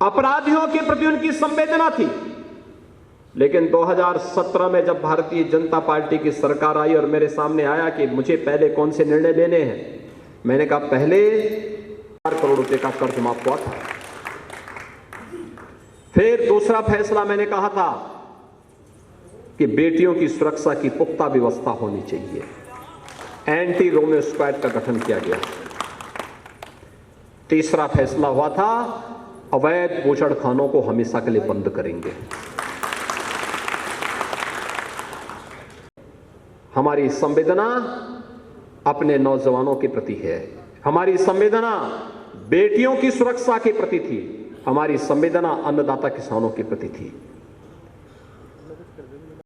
अपराधियों के प्रति उनकी संवेदना थी। लेकिन 2017 में जब भारतीय जनता पार्टी की सरकार आई और मेरे सामने आया कि मुझे पहले कौन से निर्णय लेने हैं, मैंने कहा पहले 4 करोड़ रुपए का कर्ज माफ हुआ था। फिर दूसरा फैसला मैंने कहा था कि बेटियों की सुरक्षा की पुख्ता व्यवस्था होनी चाहिए। एंटी रोमियो स्क्वाड का गठन किया गया। तीसरा फैसला हुआ था अवैध बूचड़खानों को हमेशा के लिए बंद करेंगे। हमारी संवेदना अपने नौजवानों के प्रति है, हमारी संवेदना बेटियों की सुरक्षा के प्रति थी, हमारी संवेदना अन्नदाता किसानों के प्रति थी।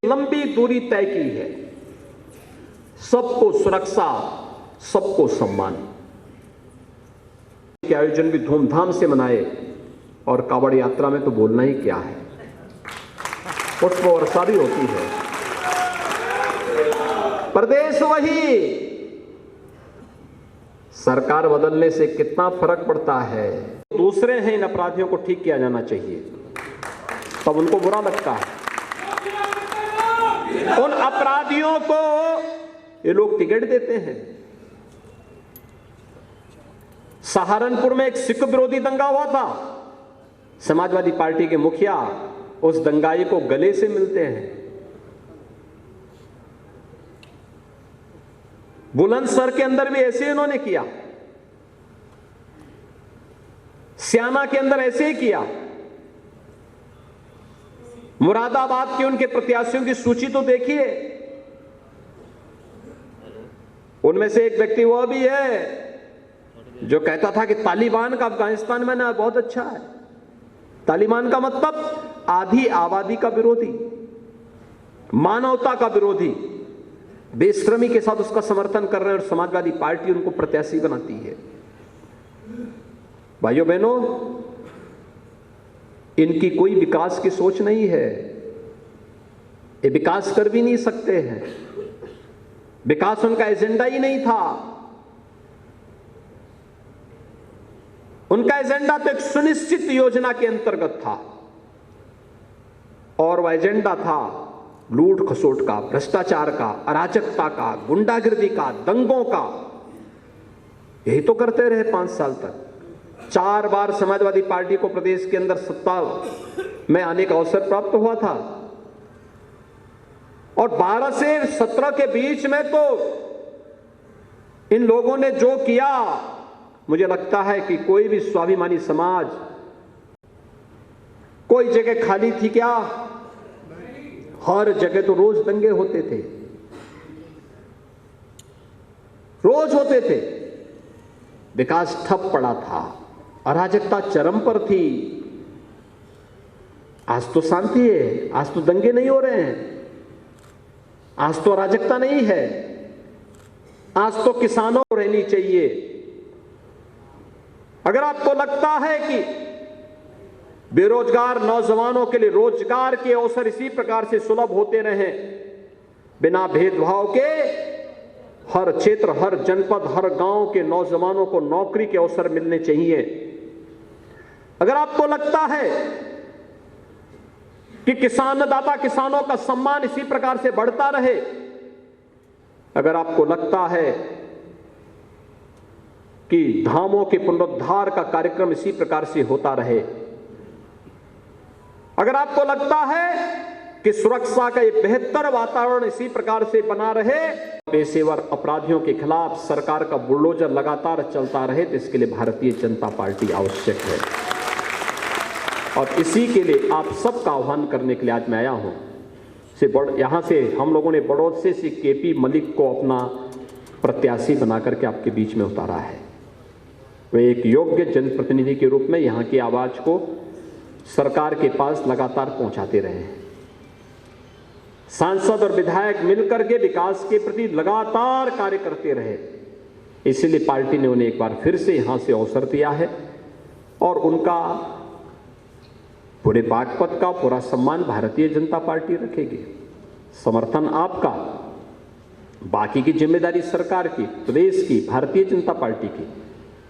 लंबी दूरी तय की है, सबको सुरक्षा, सबको सम्मान। के आयोजन भी धूमधाम से मनाए और कावड़ यात्रा में तो बोलना ही क्या है, पुष्प वर्षा भी होती है। प्रदेश वही, सरकार बदलने से कितना फर्क पड़ता है। दूसरे हैं इन अपराधियों को ठीक किया जाना चाहिए, तब उनको बुरा लगता है। उन अपराधियों को ये लोग टिकट देते हैं। सहारनपुर में एक सिख विरोधी दंगा हुआ था, समाजवादी पार्टी के मुखिया उस दंगाई को गले से मिलते हैं। बुलंदशहर के अंदर भी ऐसे इन्होंने किया, स्याना के अंदर ऐसे ही किया। मुरादाबाद के उनके प्रत्याशियों की सूची तो देखिए, उनमें से एक व्यक्ति वह भी है जो कहता था कि तालिबान का अफगानिस्तान में ना बहुत अच्छा है। तालिबान का मतलब आधी आबादी का विरोधी, मानवता का विरोधी, बेशर्मी के साथ उसका समर्थन कर रहे हैं और समाजवादी पार्टी उनको प्रत्याशी बनाती है। भाइयों बहनों, इनकी कोई विकास की सोच नहीं है, ये विकास कर भी नहीं सकते हैं। विकास उनका एजेंडा ही नहीं था। उनका एजेंडा तो एक सुनिश्चित योजना के अंतर्गत था और वह एजेंडा था लूट खसोट का, भ्रष्टाचार का, अराजकता का, गुंडागिर्दी का, दंगों का। यही तो करते रहे 5 साल तक। 4 बार समाजवादी पार्टी को प्रदेश के अंदर सत्ता में आने का अवसर प्राप्त हुआ था और 12 से 17 के बीच में तो इन लोगों ने जो किया, मुझे लगता है कि कोई भी स्वाभिमानी समाज, कोई जगह खाली थी क्या? हर जगह तो रोज दंगे होते थे, रोज होते थे। विकास ठप पड़ा था, अराजकता चरम पर थी। आज तो शांति है, आज तो दंगे नहीं हो रहे हैं, आज तो अराजकता नहीं है, आज तो किसानों को रहनी चाहिए। अगर आपको लगता है कि बेरोजगार नौजवानों के लिए रोजगार के अवसर इसी प्रकार से सुलभ होते रहे बिना भेदभाव के, हर क्षेत्र, हर जनपद, हर गांव के नौजवानों को नौकरी के अवसर मिलने चाहिए, अगर आपको लगता है कि अन्नदाता किसानों का सम्मान इसी प्रकार से बढ़ता रहे, अगर आपको लगता है कि धामों के पुनरुद्धार का कार्यक्रम इसी प्रकार से होता रहे, अगर आपको लगता है कि सुरक्षा का एक बेहतर वातावरण इसी प्रकार से बना रहे, पेशेवर अपराधियों के खिलाफ सरकार का बुलडोजर लगातार चलता रहे, तो इसके लिए भारतीय जनता पार्टी आवश्यक है। और इसी के लिए आप सबका आह्वान करने के लिए आज मैं आया हूं। यहां से हम लोगों ने बड़ौद से केपी मलिक को अपना प्रत्याशी बनाकर के आपके बीच में उतारा है। वे एक योग्य जनप्रतिनिधि के रूप में यहां की आवाज को सरकार के पास लगातार पहुंचाते रहे हैं। सांसद और विधायक मिलकर के विकास के प्रति लगातार कार्य करते रहे, इसलिए पार्टी ने उन्हें एक बार फिर से यहां से अवसर दिया है और उनका पूरे बागपत का पूरा सम्मान भारतीय जनता पार्टी रखेगी। समर्थन आपका, बाकी की जिम्मेदारी सरकार की, प्रदेश की, भारतीय जनता पार्टी की,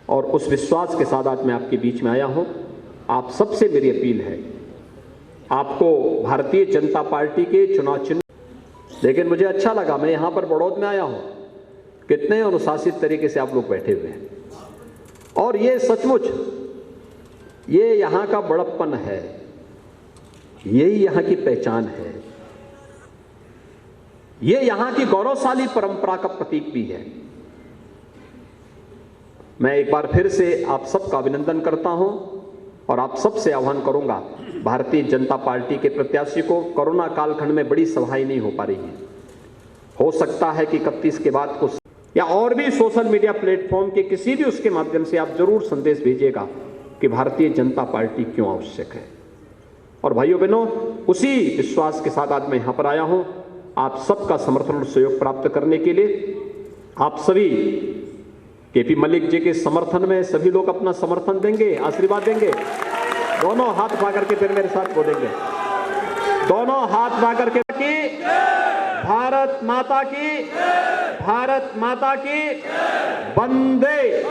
और उस विश्वास के साथ आज मैं आपके बीच में आया हूं आप सबसे मेरी अपील है, आपको भारतीय जनता पार्टी के चुनाव चिन्ह, लेकिन मुझे अच्छा लगा, मैं यहां पर बड़ौद में आया हूं, कितने अनुशासित तरीके से आप लोग बैठे हुए हैं, और ये सचमुच ये यहां का बड़प्पन है, यही यहां की पहचान है, ये यहां की गौरवशाली परंपरा का प्रतीक भी है। मैं एक बार फिर से आप सबका अभिनंदन करता हूं और आप सबसे आह्वान करूंगा, भारतीय जनता पार्टी के प्रत्याशी को कोरोना कालखंड में बड़ी सभाएं नहीं हो पा रही है, हो सकता है कि 31 के बाद कुछ या और भी सोशल मीडिया प्लेटफॉर्म के किसी भी उसके माध्यम से आप जरूर संदेश भेजिएगा कि भारतीय जनता पार्टी क्यों आवश्यक है। और भाइयों बहनों, उसी विश्वास के साथ आज मैं यहां पर आया हूं, आप सबका समर्थन और सहयोग प्राप्त करने के लिए। आप सभी केपी मलिक जी के समर्थन में सभी लोग अपना समर्थन देंगे, आशीर्वाद देंगे। दोनों हाथ उठा करके फिर मेरे साथ बोलेंगे, दोनों हाथ उठा करके कि भारत माता की, भारत माता की, वंदे